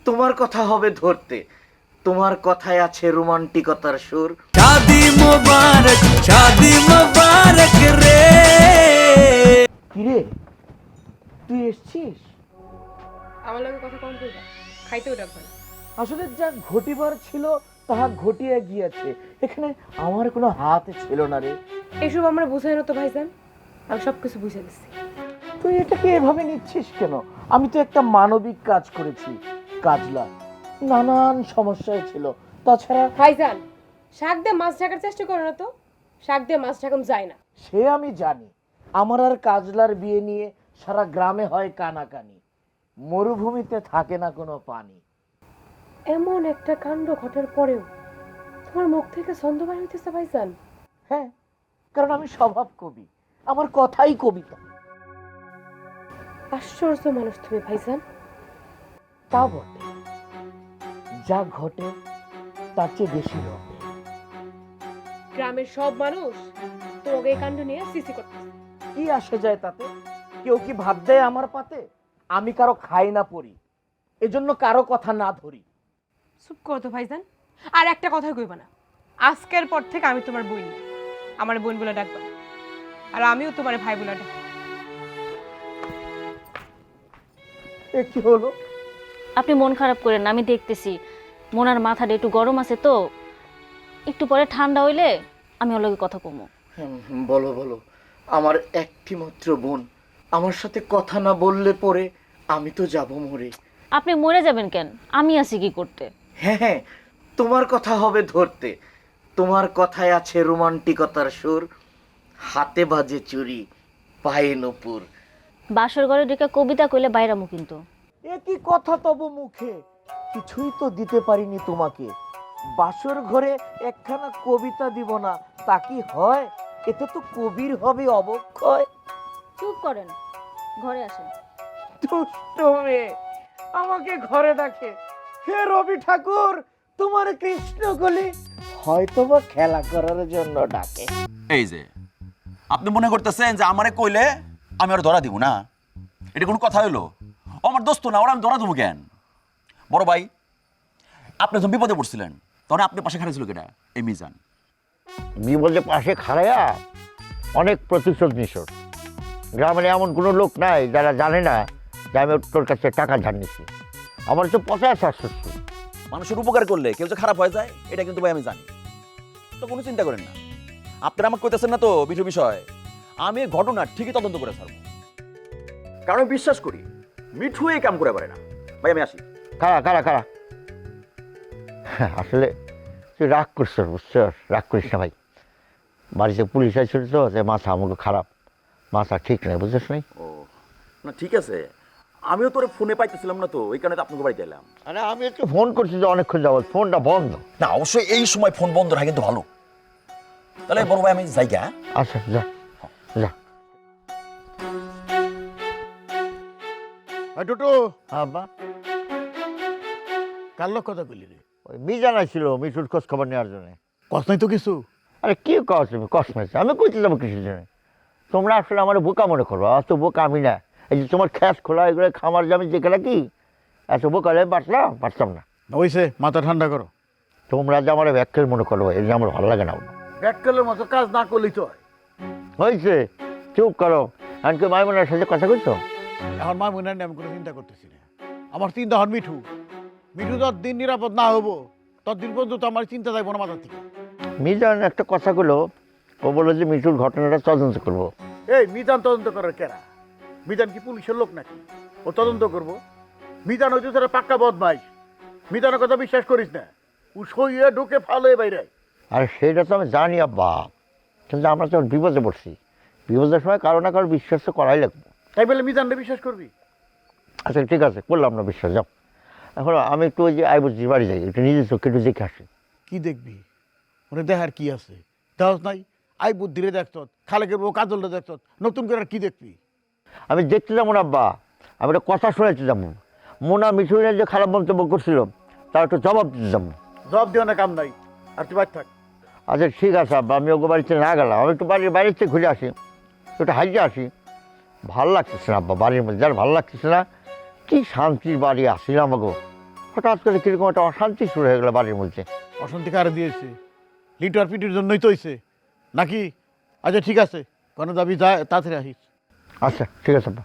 তোমার কথা হবে ধরতে, তোমার কথায় আছে রোমান্টিকতার সুর। शादी मुबारक रे। কিরে, তুই এসছিস? আমার লগে কথা কম কইবা, খাইতেও ডাকবা না। আসলে যা ঘটিবার ছিল তাহা ঘটিয়া গিয়াছে, এখানে আমার কোনো হাত ছিল না রে। এসব আমরা বুঝাই না তো ভাইজান, আমি সবকিছু বুঝে দিচ্ছি। তুই এটাকে এভাবে নিচ্ছিস কেন? আমি তো একটা মানবিক কাজ করেছি। কাজলা নানান সমস্যায় ছিল, তাছাড়া ভাইজান, শাক দিয়ে মাছ ঢাকার চেষ্টা করো না তো, শাক দিয়ে মাছ ঢাকানো যায় না। সে আমি জানি। আমার আর কাজলার বিয়ে নিয়ে সারা গ্রামে হয় কানাকানি, মরুভূমিতে থাকে না কোনো পানি। এমন একটা কাণ্ড ঘটার পরেও তোমার মুখ থেকে ছন্দ বার হইতেছে ভাইজান। হ্যাঁ, কারণ আমি স্বভাব কবি, আমার কথাই কবিতা। আশ্চর্য মানুষ তুমি ভাইজান। তা বটে, যা ঘটে তার চেয়ে বেশি ঘটে। গ্রামের সব মানুষ তোমাকে এই কাণ্ড নিয়ে সিসি করতেছে। কি আসে যায় তাতে? কেউ কি ভাত দেয় আমার পাতে? আমি কারো খাই না পড়ি, এজন্য কারো কথা না ধরি। চুপ করো তো ভাইজান, আর একটা কথা কইবা না। আজকের পর থেকে আমি তোমার বোন না, আমার বোন বলে ডাকবা, আর আমিও তোমার ভাই বলে ডাকবো। এ কি হলো? আপনি মন খারাপ করেন না, আমি দেখতেছি মোনার মাথাটা একটু গরম আছে তো, একটু পরে ঠান্ডা হইলে আমি ওর লগে কথা কমো। বলো বলো, আমার একটি মাত্র বোন, আমার সাথে কথা না বললে পরে আমি তো যাব মরে। আপনি মরে যাবেন কেন? আমি আছি কি করতে? হ্যাঁ হ্যাঁ, তোমার কথা হবে ধরতে, তোমার কথায় আছে রোমান্টিকতার সুর। হাতে বাজে চুরি, পায়ে নূপুর। বাসর ঘরে ঢেকে কবিতা কইলে বাইরামু কিন্তু। এ কি কথা তব মুখে? কিছুই তো দিতে পারিনি তোমাকে। বাসর ঘরে একখানা কবিতা দিব না তা কি হয়? এতে তো কবির হবে অবক্ষয়। চুপ করেন, ঘরে আসেন। দুষ্ট মেয়ে আমাকে ঘরে ডাকে। হে রবি ঠাকুর, তোমার কৃষ্ণকলি হয়তোবা খেলা করার জন্য ডাকে। এই যে আপনি মনে করতেছেন যে আমারে কইলে আমি আর ধরা দিব না? এটা কোনো কথা হইলো? ও আমার দোস্ত না, ওরা আমি ধরা দেবো কেন? বড় ভাই, আপনি যখন বিপদে পড়ছিলেন তখন আপনি পাশে খাড়া ছিল কেটা? এই মিজান। বিপদে পাশে খাড়াইয়া অনেক প্রতিশোধ নিশোর। গ্রামের এমন কোনো লোক নাই যারা জানে না যে আমি তোর কাছে টাকা ধার নিছি। আমার তো 50-60। মানুষের উপকার করলে কেউ যে খারাপ হয়ে যায় এটা কিন্তু ভাই আমি জানি, তো কোনো চিন্তা করেন না। আপনারা আমাকে কইতেছেন না তো মিঠু বিষয়, আমি এই ঘটনা ঠিকই তদন্ত করে ছাড়বো, কারণ আমি বিশ্বাস করি মিঠু এই কাম করে পারে না। ভাই আমি আসি। খাড়া খাড়া খাড়া। আসলে তুই রাগ করছিস, বুঝছিস? রাগ করিস না ভাই। বাড়িতে পুলিশ আসছিল তো, যে মাথা আমাকে খারাপ, মাথা ঠিক নেই, বুঝছিস নাই? ও না, ঠিক আছে, আমিও তোরে ফোনে পাইতেছিলাম না তো, এই কারণে তো আপনাকে বাড়িতে এলাম। আরে আমি একটু ফোন করছি যে অনেকক্ষণ যাবো, ফোনটা বন্ধ। না অবশ্যই এই সময় ফোন বন্ধ রাখা কিন্তু ভালো। তাহলে বড় ভাই আমি যাই গা। আচ্ছা যা যা। টুটু, আব্বা, কার লোক কথা কইলি রে? ওই মিজান আসছিল মিঠুর খোঁজ খবর নেওয়ার জন্য। কষ্ট নাই তো কিছু? আরে কি কষ্ট, কষ্ট হয়েছে? আমি কইতে যাবো কিসের জন্য? তোমরা আসলে আমার বোকা মনে করো, অত বোকা আমি না। এই যে তোমার খ্যাস খোলা এগুলো খামার জামি দেখে নাকি এত বোকা হলে পারতাম না। ওইসে মাথা ঠান্ডা করো। তোমরা যে আমার ব্যাখ্যার মনে করো, এই যে আমার ভালো লাগে না। ব্যাটকেলের মতো কাজ না করলেই তো হয়। হয়েছে, চুপ করো। এমনকি মাইমুনার সাথে কথা কইছো? এখন মা মনে আমি কোনো চিন্তা করতেছি না। আমার চিন্তা হন মিঠু। মিঠু যতদিন নিরাপদ না হবো ততদিন পর্যন্ত আমার চিন্তা যাইব না মাথা থেকে। মিজান একটা কথা কইলো, ও বললো যে মিঠুর ঘটনাটা তদন্ত করবো। এই মিজান তদন্ত করার কেরা? মিজান কি পুলিশের লোক নাকি ও তদন্ত করবো? মিজান হইতে তারা পাক্কা বদমাইশ। মিজানের কথা বিশ্বাস করিস না, ও সইয়ে ঢুকে ফালে বাইরে। আর সেটা তো আমি জানি আব্বা, কিন্তু আমরা তো বিপদে পড়ছি। বিপদের সময় কারো না কারো বিশ্বাস তো করাই লাগবে। তাই বলে মিজানটা বিশ্বাস করবি? আচ্ছা ঠিক আছে, করলাম না বিশ্বাস, যাও। এখন আমি একটু ওই যে আইবুজির বাড়ি যাই, একটু নিজের চোখে একটু দেখে আসি। কি দেখবি? ওরে দেখার কি আছে? দেখাস নাই? আই বুদ্ধিরে দেখত, খালেকের বউ কাজলটা দেখত, নতুন করে আর কি দেখবি? আমি দেখতে যাবো না আব্বা, আমি একটা কথা শোনাতে যাবো। মোনা মিঠুনের যে খারাপ মন্তব্য করছিল তার একটু জবাব দিতে যাবো। জবাব দেওয়া না কাম নাই, আর তুই বাড়ি থাক। আচ্ছা ঠিক আছে আব্বা, আমি ওকে বাড়িতে না গেলাম, আমি একটু বাইরের থেকে ঘুরে আসি, একটু হাইজে আসি। ভাল লাগতেছে না আব্বা, বাড়ির মধ্যে আর ভালো লাগতেছে না। কি শান্তির বাড়ি আসছিলাম আমাকে, হঠাৎ করে কিরকম একটা অশান্তি শুরু হয়ে গেলো বাড়ির মধ্যে। অশান্তি কারে দিয়েছে? লিটু আর পিটুর জন্যই তো হয়েছে নাকি? আচ্ছা ঠিক আছে, কোনো দাবি যায় তাড়াতাড়ি আসিস। আচ্ছা ঠিক আছে আব্বা।